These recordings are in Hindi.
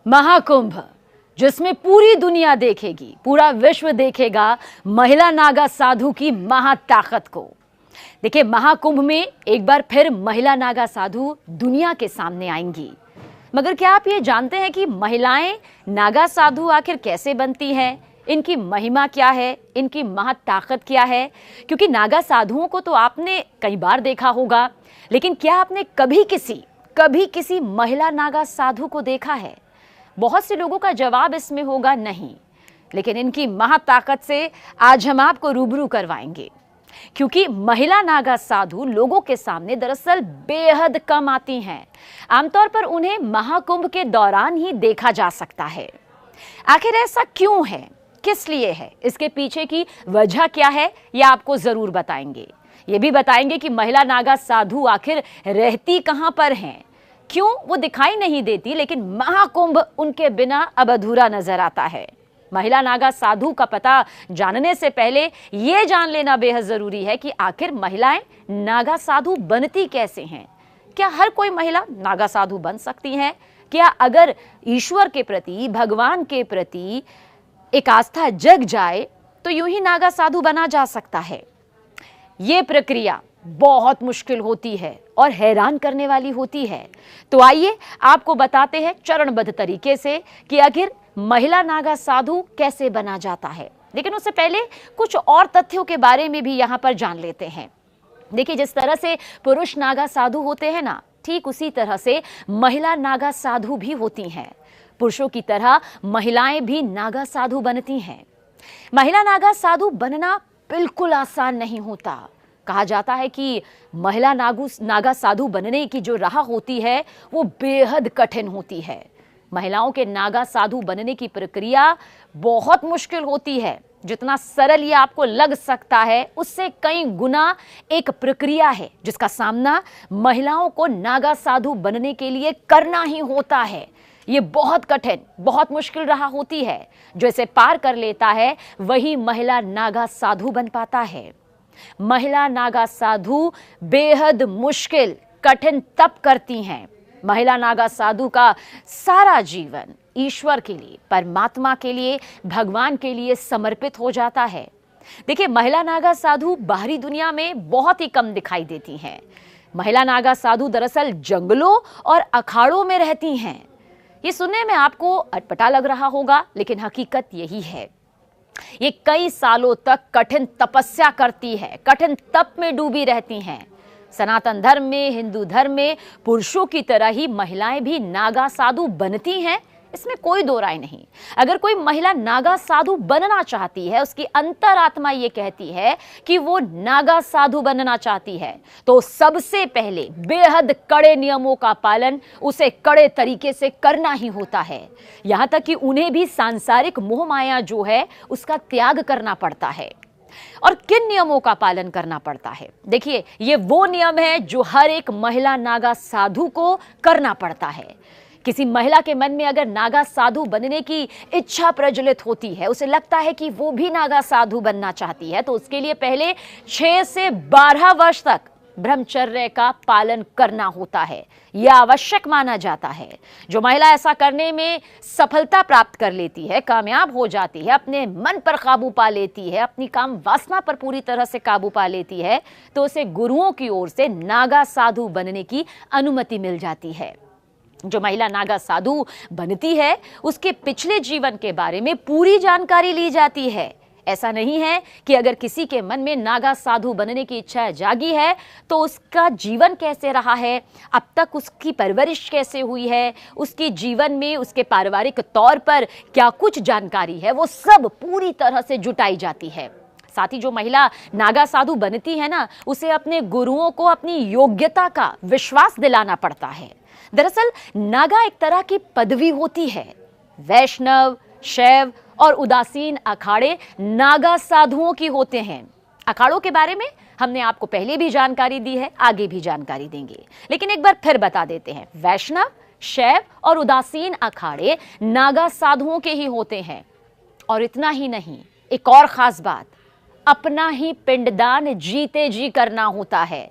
महाकुंभ, जिसमें पूरी दुनिया देखेगी, पूरा विश्व देखेगा महिला नागा साधु की महाताकत को। देखिए, महाकुंभ में एक बार फिर महिला नागा साधु दुनिया के सामने आएंगी। मगर क्या आप ये जानते हैं कि महिलाएं नागा साधु आखिर कैसे बनती हैं? इनकी महिमा क्या है, इनकी महाताकत क्या है? क्योंकि नागा साधुओं को तो आपने कई बार देखा होगा, लेकिन क्या आपने कभी किसी महिला नागा साधु को देखा है? बहुत से लोगों का जवाब इसमें होगा नहीं। लेकिन इनकी महाताकत से आज हम आपको रूबरू करवाएंगे, क्योंकि महिला नागा साधु लोगों के सामने दरअसल बेहद कम आती हैं। आमतौर पर उन्हें महाकुंभ के दौरान ही देखा जा सकता है। आखिर ऐसा क्यों है, किस लिए है, इसके पीछे की वजह क्या है, यह आपको जरूर बताएंगे। ये भी बताएंगे कि महिला नागा साधु आखिर रहती कहां पर हैं, क्यों वो दिखाई नहीं देती, लेकिन महाकुंभ उनके बिना अब अधूरा नजर आता है। महिला नागा साधु का पता जानने से पहले ये जान लेना बेहद जरूरी है कि आखिर महिलाएं नागा साधु बनती कैसे हैं। क्या हर कोई महिला नागा साधु बन सकती है? क्या अगर ईश्वर के प्रति, भगवान के प्रति एक आस्था जग जाए तो यूं ही नागा साधु बना जा सकता है? ये प्रक्रिया बहुत मुश्किल होती है और हैरान करने वाली होती है। तो आइए आपको बताते हैं चरणबद्ध तरीके से कि आखिर महिला नागा साधु कैसे बना जाता है। लेकिन उससे पहले कुछ और तथ्यों के बारे में भी यहाँ पर जान लेते हैं। देखिए, जिस तरह से पुरुष नागा साधु होते हैं ना, ठीक उसी तरह से महिला नागा साधु भी होती हैं। पुरुषों की तरह महिलाएं भी नागा साधु बनती हैं। महिला नागा साधु बनना बिल्कुल आसान नहीं होता। कहा जाता है कि महिला नागा साधु बनने की जो राह होती है वो बेहद कठिन होती है। महिलाओं के नागा साधु बनने की प्रक्रिया बहुत मुश्किल होती है। जितना सरल ये आपको लग सकता है, उससे कई गुना एक प्रक्रिया है जिसका सामना महिलाओं को नागा साधु बनने के लिए करना ही होता है। ये बहुत कठिन, बहुत मुश्किल राह होती है। जो इसे पार कर लेता है वही महिला नागा साधु बन पाता है। महिला नागा साधु बेहद मुश्किल, कठिन तप करती हैं। महिला नागा साधु का सारा जीवन ईश्वर के लिए, परमात्मा के लिए, भगवान के लिए समर्पित हो जाता है। देखिए, महिला नागा साधु बाहरी दुनिया में बहुत ही कम दिखाई देती हैं। महिला नागा साधु दरअसल जंगलों और अखाड़ों में रहती हैं। ये सुनने में आपको अटपटा लग रहा होगा, लेकिन हकीकत यही है। ये कई सालों तक कठिन तपस्या करती है, कठिन तप में डूबी रहती हैं। सनातन धर्म में, हिंदू धर्म में पुरुषों की तरह ही महिलाएं भी नागा साधु बनती हैं, इसमें कोई दो राय नहीं। अगर कोई महिला नागा साधु बनना चाहती है, उसकी अंतरात्मा ये कहती है कि वो नागा साधु बनना चाहती है, तो सबसे पहले बेहद कड़े नियमों का पालन उसे कड़े तरीके से करना ही होता है। यहां तक कि उन्हें भी सांसारिक मोह माया जो है उसका त्याग करना पड़ता है। और किन नियमों का पालन करना पड़ता है? देखिए, ये वो नियम है जो हर एक महिला नागा साधु को करना पड़ता है। किसी महिला के मन में अगर नागा साधु बनने की इच्छा प्रज्वलित होती है, उसे लगता है कि वो भी नागा साधु बनना चाहती है, तो उसके लिए पहले 6 से 12 वर्ष तक ब्रह्मचर्य का पालन करना होता है। यह आवश्यक माना जाता है। जो महिला ऐसा करने में सफलता प्राप्त कर लेती है, कामयाब हो जाती है, अपने मन पर काबू पा लेती है, अपनी काम वासना पर पूरी तरह से काबू पा लेती है, तो उसे गुरुओं की ओर से नागा साधु बनने की अनुमति मिल जाती है। जो महिला नागा साधु बनती है, उसके पिछले जीवन के बारे में पूरी जानकारी ली जाती है। ऐसा नहीं है कि अगर किसी के मन में नागा साधु बनने की इच्छा जागी है तो उसका जीवन कैसे रहा है, अब तक उसकी परवरिश कैसे हुई है, उसके जीवन में उसके पारिवारिक तौर पर क्या कुछ जानकारी है, वो सब पूरी तरह से जुटाई जाती है। साथ ही जो महिला नागा साधु बनती है ना, उसे अपने गुरुओं को अपनी योग्यता का विश्वास दिलाना पड़ता है। दरअसल नागा एक तरह की पदवी होती है। वैष्णव, शैव और उदासीन अखाड़े नागा साधुओं की होते हैं। अखाड़ों के बारे में हमने आपको पहले भी जानकारी दी है, आगे भी जानकारी देंगे, लेकिन एक बार फिर बता देते हैं। वैष्णव, शैव और उदासीन अखाड़े नागा साधुओं के ही होते हैं। और इतना ही नहीं, एक और खास बात, अपना ही पिंडदान जीते जी करना होता है।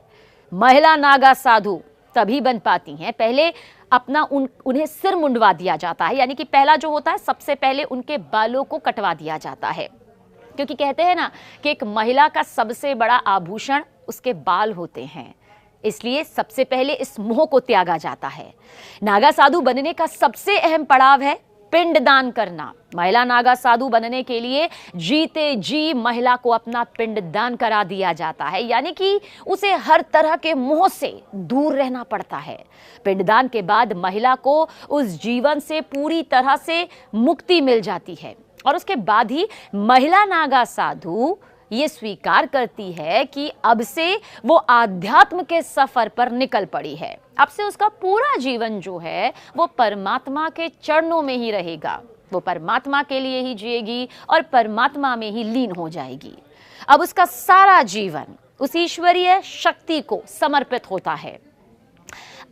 महिला नागा साधु तभी बन पाती हैं, पहले अपना उन्हें सिर मुंडवा दिया जाता है, यानी कि पहला जो होता है सबसे पहले उनके बालों को कटवा दिया जाता है, क्योंकि कहते हैं ना कि एक महिला का सबसे बड़ा आभूषण उसके बाल होते हैं, इसलिए सबसे पहले इस मोह को त्यागा जाता है। नागा साधु बनने का सबसे अहम पड़ाव है पिंडदान करना। महिला नागा साधु बनने के लिए जीते जी महिला को अपना पिंडदान करा दिया जाता है, यानी कि उसे हर तरह के मोह से दूर रहना पड़ता है। पिंडदान के बाद महिला को उस जीवन से पूरी तरह से मुक्ति मिल जाती है और उसके बाद ही महिला नागा साधु ये स्वीकार करती है कि अब से वो आध्यात्म के सफर पर निकल पड़ी है। अब से उसका पूरा जीवन जो है वो परमात्मा के चरणों में ही रहेगा, वो परमात्मा के लिए ही जिएगी और परमात्मा में ही लीन हो जाएगी। अब उसका सारा जीवन उस ईश्वरीय शक्ति को समर्पित होता है।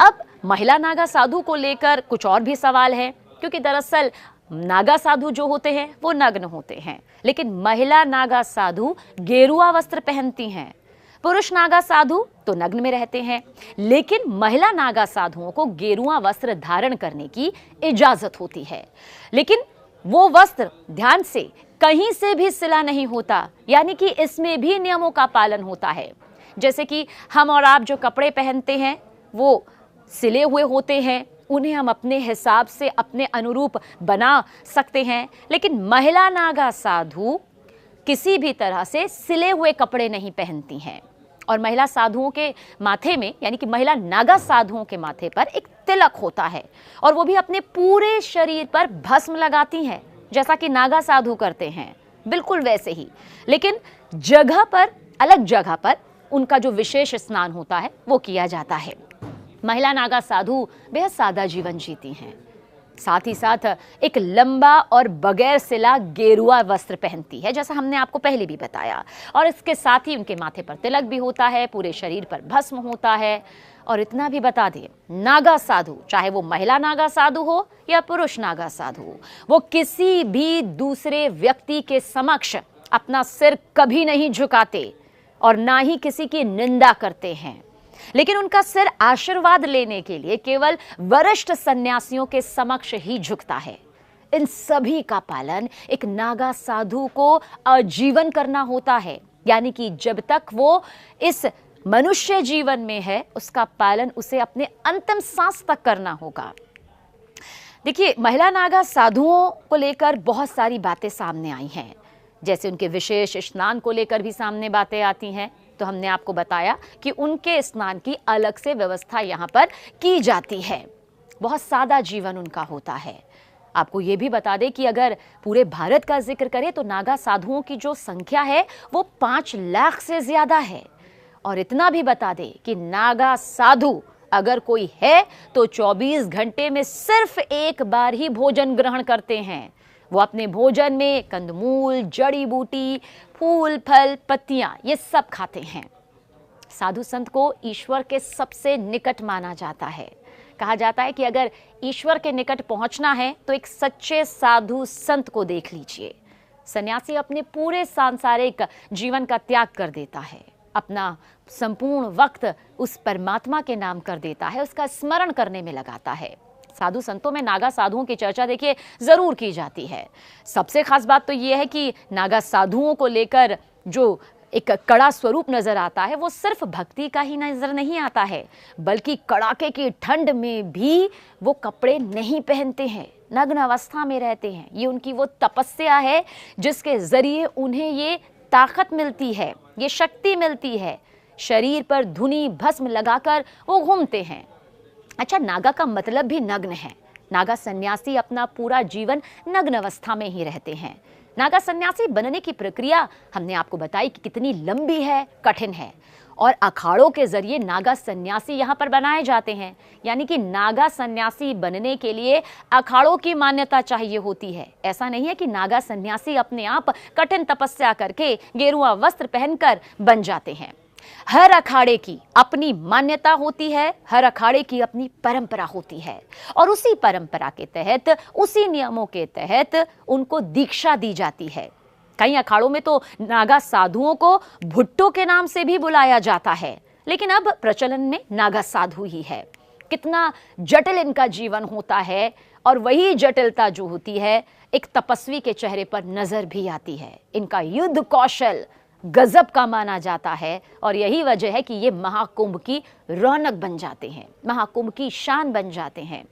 अब महिला नागा साधु को लेकर कुछ और भी सवाल है, क्योंकि दरअसल नागा साधु जो होते हैं वो नग्न होते हैं, लेकिन महिला नागा साधु गेरुआ वस्त्र पहनती हैं। पुरुष नागा साधु तो नग्न में रहते हैं, लेकिन महिला नागा साधुओं को गेरुआ वस्त्र धारण करने की इजाजत होती है। लेकिन वो वस्त्र ध्यान से कहीं से भी सिला नहीं होता, यानी कि इसमें भी नियमों का पालन होता है। जैसे कि हम और आप जो कपड़े पहनते हैं वो सिले हुए होते हैं, उन्हें हम अपने हिसाब से अपने अनुरूप बना सकते हैं, लेकिन महिला नागा साधु किसी भी तरह से सिले हुए कपड़े नहीं पहनती हैं। और महिला साधुओं के माथे में, यानी कि महिला नागा साधुओं के माथे पर एक तिलक होता है और वो भी अपने पूरे शरीर पर भस्म लगाती हैं, जैसा कि नागा साधु करते हैं, बिल्कुल वैसे ही। लेकिन जगह पर, अलग जगह पर उनका जो विशेष स्नान होता है वो किया जाता है। महिला नागा साधु बेहद सादा जीवन जीती हैं, साथ ही साथ एक लंबा और बगैर सिला गेरुआ वस्त्र पहनती है, जैसा हमने आपको पहले भी बताया। और इसके साथ ही उनके माथे पर तिलक भी होता है, पूरे शरीर पर भस्म होता है। और इतना भी बता दें, नागा साधु, चाहे वो महिला नागा साधु हो या पुरुष नागा साधु हो, वो किसी भी दूसरे व्यक्ति के समक्ष अपना सिर कभी नहीं झुकाते और ना ही किसी की निंदा करते हैं, लेकिन उनका सिर आशीर्वाद लेने के लिए केवल वरिष्ठ सन्यासियों के समक्ष ही झुकता है। इन सभी का पालन एक नागा साधु को आजीवन करना होता है, यानी कि जब तक वो इस मनुष्य जीवन में है उसका पालन उसे अपने अंतिम सांस तक करना होगा। देखिए, महिला नागा साधुओं को लेकर बहुत सारी बातें सामने आई हैं, जैसे उनके विशेष स्नान को लेकर भी सामने बातें आती हैं। तो हमने आपको बताया कि उनके स्नान की अलग से व्यवस्था यहाँ पर की जाती है। बहुत सादा जीवन उनका होता है। आपको ये भी बता दें कि अगर पूरे भारत का जिक्र करें तो नागा साधुओं की जो संख्या है वो 5 लाख से ज्यादा है। और इतना भी बता दें कि नागा साधु अगर कोई है तो 24 घंटे में सिर्फ एक बार ही भोजन ग्रहण करते हैं। वो अपने भोजन में कंदमूल, जड़ी बूटी, फूल, फल, पत्तियां ये सब खाते हैं। साधु संत को ईश्वर के सबसे निकट माना जाता है। कहा जाता है कि अगर ईश्वर के निकट पहुंचना है तो एक सच्चे साधु संत को देख लीजिए। सन्यासी अपने पूरे सांसारिक जीवन का त्याग कर देता है, अपना संपूर्ण वक्त उस परमात्मा के नाम कर देता है, उसका स्मरण करने में लगाता है। साधु संतों में नागा साधुओं की चर्चा देखिए जरूर की जाती है। सबसे खास बात तो यह है कि नागा साधुओं को लेकर जो एक कड़ा स्वरूप नजर आता है वो सिर्फ भक्ति का ही नजर नहीं आता है, बल्कि कड़ाके की ठंड में भी वो कपड़े नहीं पहनते हैं, नग्न अवस्था में रहते हैं। ये उनकी वो तपस्या है जिसके जरिए उन्हें ये ताकत मिलती है, ये शक्ति मिलती है। शरीर पर धुनी भस्म लगाकर वो घूमते हैं। अच्छा, नागा का मतलब भी नग्न है। नागा सन्यासी अपना पूरा जीवन नग्न अवस्था में ही रहते हैं। नागा सन्यासी बनने की प्रक्रिया हमने आपको बताई कि कितनी लंबी है, कठिन है। और अखाड़ों के जरिए नागा सन्यासी यहाँ पर बनाए जाते हैं, यानी कि नागा सन्यासी बनने के लिए अखाड़ों की मान्यता चाहिए होती है। ऐसा नहीं है कि नागा सन्यासी अपने आप कठिन तपस्या करके गेरुआ वस्त्र पहनकर बन जाते हैं। हर अखाड़े की अपनी मान्यता होती है, हर अखाड़े की अपनी परंपरा होती है, और उसी परंपरा के तहत, उसी नियमों के तहत उनको दीक्षा दी जाती है। कई अखाड़ों में तो नागा साधुओं को भुट्टो के नाम से भी बुलाया जाता है, लेकिन अब प्रचलन में नागा साधु ही है। कितना जटिल इनका जीवन होता है, और वही जटिलता जो होती है एक तपस्वी के चेहरे पर नजर भी आती है। इनका युद्ध कौशल गजब का माना जाता है, और यही वजह है कि ये महाकुंभ की रौनक बन जाते हैं, महाकुंभ की शान बन जाते हैं।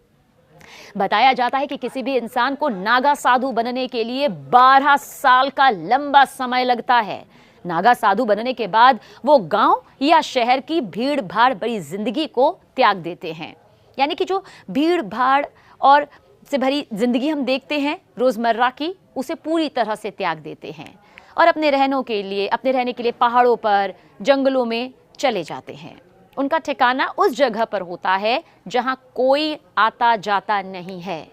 बताया जाता है कि किसी भी इंसान को नागा साधु बनने के लिए 12 साल का लंबा समय लगता है। नागा साधु बनने के बाद वो गांव या शहर की भीड़ भाड़ भरी जिंदगी को त्याग देते हैं। यानी कि जो भीड़ भाड़ और से भरी जिंदगी हम देखते हैं रोजमर्रा की, उसे पूरी तरह से त्याग देते हैं और अपने रहने के लिए पहाड़ों पर, जंगलों में चले जाते हैं। उनका ठिकाना उस जगह पर होता है जहां कोई आता जाता नहीं है।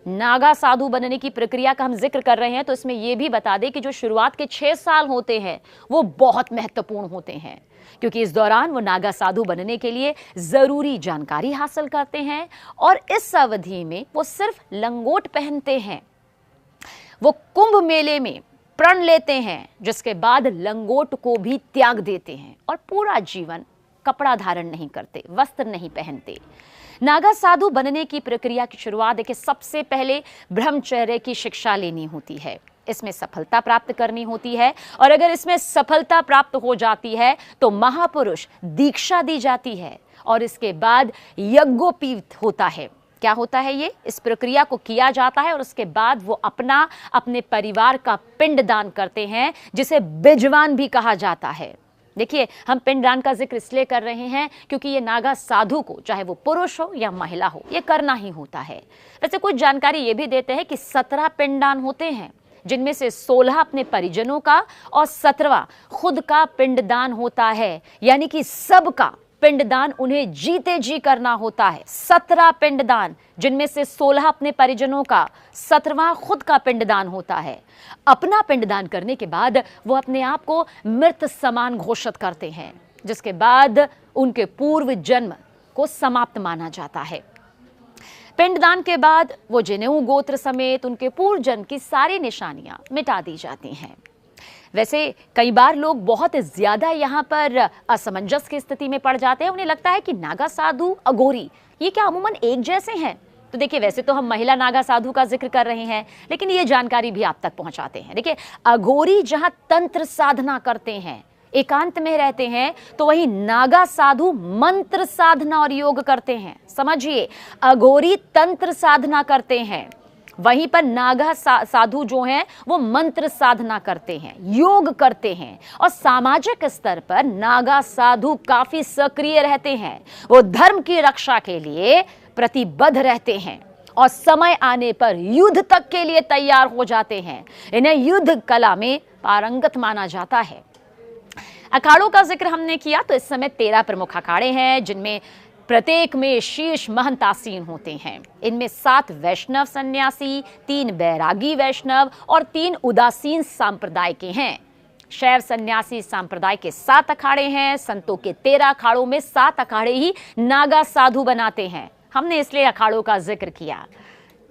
नागा साधु बनने की प्रक्रिया का हम जिक्र कर रहे हैं तो इसमें यह भी बता दें कि जो शुरुआत के 6 साल होते हैं वो बहुत महत्वपूर्ण होते हैं, क्योंकि इस दौरान वो नागा साधु बनने के लिए जरूरी जानकारी हासिल करते हैं और इस अवधि में वो सिर्फ लंगोट पहनते हैं। वो कुंभ मेले में प्रण लेते हैं, जिसके बाद लंगोट को भी त्याग देते हैं और पूरा जीवन कपड़ा धारण नहीं करते, वस्त्र नहीं पहनते। नागा साधु बनने की प्रक्रिया की शुरुआत देखिए, सबसे पहले ब्रह्मचर्य की शिक्षा लेनी होती है, इसमें सफलता प्राप्त करनी होती है, और अगर इसमें सफलता प्राप्त हो जाती है तो महापुरुष दीक्षा दी जाती है और इसके बाद यज्ञोपवीत होता है। क्या होता है ये? इस प्रक्रिया को किया जाता है और उसके बाद वो अपने परिवार का पिंडदान करते हैं, जिसे बिजवान भी कहा जाता है। देखिए, हम पिंडदान का जिक्र इसलिए कर रहे हैं क्योंकि ये नागा साधु को, चाहे वो पुरुष हो या महिला हो, ये करना ही होता है। वैसे कुछ जानकारी ये भी देते हैं कि 17 पिंडदान होते हैं, जिनमें से 16 अपने परिजनों का और 17वां खुद का पिंडदान होता है। यानी कि सबका पिंडदान उन्हें जीते जी करना होता है। 17 पिंडदान, जिनमें से 16 अपने परिजनों का, 17वां खुद का पिंडदान होता है। अपना पिंडदान करने के बाद वो अपने आप को मृत समान घोषित करते हैं, जिसके बाद उनके पूर्व जन्म को समाप्त माना जाता है। पिंडदान के बाद वो जनेऊ गोत्र समेत उनके पूर्व जन्म की सारी निशानियां मिटा दी जाती हैं। वैसे कई बार लोग बहुत ज्यादा यहाँ पर असमंजस की स्थिति में पड़ जाते हैं। उन्हें लगता है कि नागा साधु, अघोरी, ये क्या अमूमन एक जैसे हैं? तो देखिए, वैसे तो हम महिला नागा साधु का जिक्र कर रहे हैं, लेकिन ये जानकारी भी आप तक पहुंचाते हैं। देखिए, अघोरी जहां तंत्र साधना करते हैं, एकांत में रहते हैं, तो वही नागा साधु मंत्र साधना और योग करते हैं। समझिए, अघोरी तंत्र साधना करते हैं, वहीं पर नागा साधु जो हैं वो मंत्र साधना करते हैं, योग करते हैं, और सामाजिक स्तर पर नागा साधु काफी सक्रिय रहते हैं। वो धर्म की रक्षा के लिए प्रतिबद्ध रहते हैं और समय आने पर युद्ध तक के लिए तैयार हो जाते हैं। इन्हें युद्ध कला में पारंगत माना जाता है। अखाड़ों का जिक्र हमने किया तो इस समय 13 प्रमुख अखाड़े हैं, जिनमें प्रत्येक में शीर्ष महंत आसीन होते हैं। इनमें 7 वैष्णव सन्यासी, 3 बैरागी वैष्णव और 3 उदासीन सांप्रदाय के हैं। शैव सन्यासी सांप्रदाय के 7 अखाड़े हैं। संतों के 13 अखाड़ों में 7 अखाड़े ही नागा साधु बनाते हैं। हमने इसलिए अखाड़ों का जिक्र किया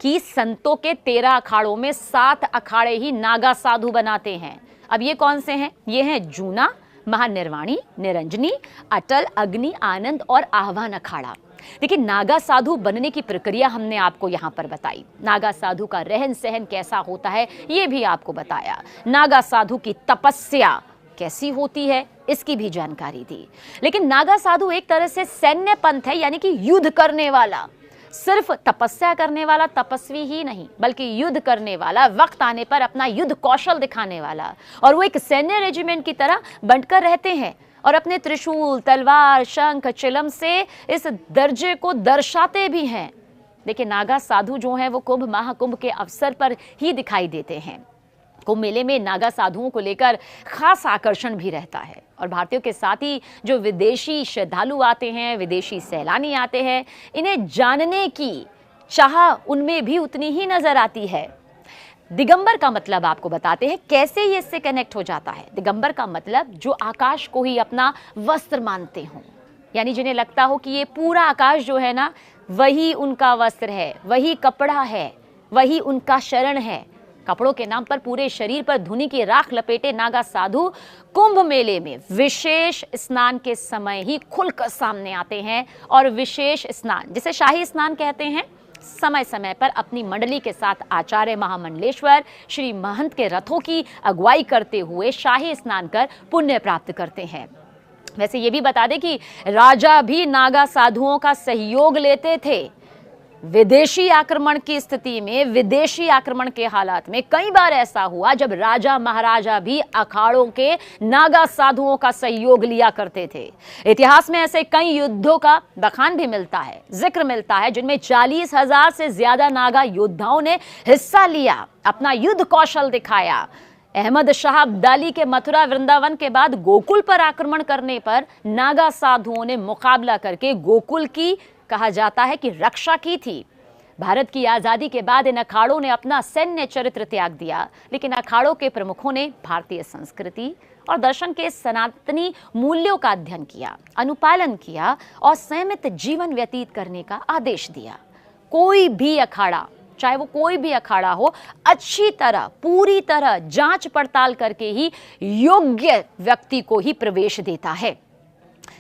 कि संतों के 13 अखाड़ों में 7 अखाड़े ही नागा साधु बनाते हैं। अब ये कौन से हैं? ये हैं जूना, महानिर्वाणी, निरंजनी, अटल, अग्नि, आनंद और आह्वान अखाड़ा। देखिए, नागा साधु बनने की प्रक्रिया हमने आपको यहाँ पर बताई। नागा साधु का रहन सहन कैसा होता है ये भी आपको बताया। नागा साधु की तपस्या कैसी होती है इसकी भी जानकारी दी। लेकिन नागा साधु एक तरह से सैन्य पंथ है, यानी कि युद्ध करने वाला। सिर्फ तपस्या करने वाला तपस्वी ही नहीं, बल्कि युद्ध करने वाला, वक्त आने पर अपना युद्ध कौशल दिखाने वाला। और वो एक सैन्य रेजिमेंट की तरह बंटकर रहते हैं और अपने त्रिशूल, तलवार, शंख, चिलम से इस दर्जे को दर्शाते भी हैं। देखिए, नागा साधु जो हैं वो कुंभ महाकुंभ के अवसर पर ही दिखाई देते हैं। कुंभ मेले में नागा साधुओं को लेकर खास आकर्षण भी रहता है और भारतीयों के साथ ही जो विदेशी श्रद्धालु आते हैं, विदेशी सैलानी आते हैं, इन्हें जानने की चाह उनमें भी उतनी ही नजर आती है। दिगंबर का मतलब आपको बताते हैं कैसे ये इससे कनेक्ट हो जाता है। दिगंबर का मतलब जो आकाश को ही अपना वस्त्र मानते हों, यानी जिन्हें लगता हो कि ये पूरा आकाश जो है ना, वही उनका वस्त्र है, वही कपड़ा है, वही उनका शरण है। कपड़ों के नाम पर पूरे शरीर पर धुनी की राख लपेटे नागा साधु कुंभ मेले में विशेष स्नान के समय ही खुलकर सामने आते हैं और विशेष स्नान, जिसे शाही स्नान कहते हैं, समय समय पर अपनी मंडली के साथ आचार्य महामंडलेश्वर श्री महंत के रथों की अगुवाई करते हुए शाही स्नान कर पुण्य प्राप्त करते हैं। वैसे ये भी बता दें कि राजा भी नागा साधुओं का सहयोग लेते थे। विदेशी आक्रमण की स्थिति में, विदेशी आक्रमण के हालात में कई बार ऐसा हुआ जब राजा महाराजा भी अखाड़ों के नागा साधुओं का सहयोग लिया करते थे। इतिहास में ऐसे कई युद्धों का बखान भी मिलता है, जिक्र मिलता है, जिनमें 40,000 से ज्यादा नागा योद्धाओं ने हिस्सा लिया, अपना युद्ध कौशल दिखाया। अहमद शाह अब्दाली के मथुरा वृंदावन के बाद गोकुल पर आक्रमण करने पर नागा साधुओं ने मुकाबला करके गोकुल की, कहा जाता है कि, रक्षा की थी। भारत की आजादी के बाद इन अखाड़ों ने अपना सैन्य चरित्र त्याग दिया, लेकिन अखाड़ों के प्रमुखों ने भारतीय संस्कृति और दर्शन के सनातनी मूल्यों का अध्ययन किया, अनुपालन किया और संयमित जीवन व्यतीत करने का आदेश दिया। कोई भी अखाड़ा, चाहे वो कोई भी अखाड़ा हो, अच्छी तरह, पूरी तरह जांच पड़ताल करके ही योग्य व्यक्ति को ही प्रवेश देता है।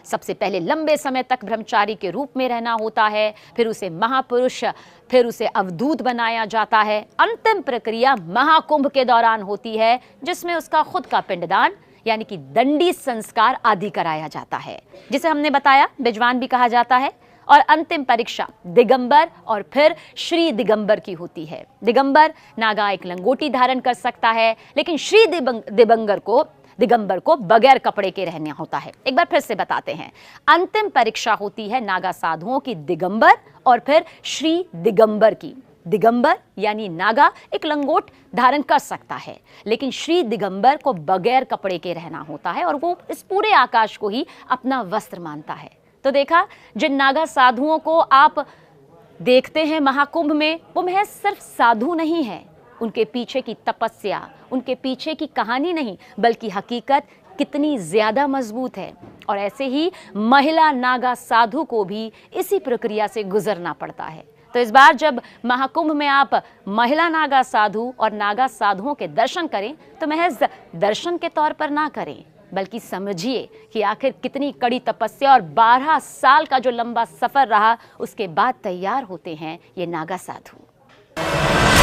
सबसे पहले लंबे समय तक ब्रह्मचारी के रूप में रहना होता है, फिर उसे महापुरुष, फिर उसे अवधूत बनाया जाता है। अंतिम प्रक्रिया महाकुंभ के दौरान होती है, जिसमें उसका खुद का पिंडदान यानी कि दंडी संस्कार आदि कराया जाता है, जिसे हमने बताया बिजवान भी कहा जाता है। और अंतिम परीक्षा दिगंबर और फिर श्री दिगंबर की होती है। दिगंबर नागा एक लंगोटी धारण कर सकता है, लेकिन श्री दिगंबर को बगैर कपड़े के रहना होता है। एक बार फिर से बताते हैं, अंतिम परीक्षा होती है नागा साधुओं की दिगंबर और फिर श्री दिगंबर की। दिगंबर यानी नागा एक लंगोट धारण कर सकता है, लेकिन श्री दिगंबर को बगैर कपड़े के रहना होता है और वो इस पूरे आकाश को ही अपना वस्त्र मानता है। तो देखा, जिन नागा साधुओं को आप देखते हैं महाकुंभ में, वो महज सिर्फ साधु नहीं है, उनके पीछे की तपस्या, उनके पीछे की कहानी नहीं, बल्कि हकीकत कितनी ज्यादा मजबूत है। और ऐसे ही महिला नागा साधु को भी इसी प्रक्रिया से गुजरना पड़ता है। तो इस बार जब महाकुंभ में आप महिला नागा साधु और नागा साधुओं के दर्शन करें, तो महज दर्शन के तौर पर ना करें, बल्कि समझिए कि आखिर कितनी कड़ी तपस्या और 12 साल का जो लंबा सफर रहा, उसके बाद तैयार होते हैं ये नागा साधु।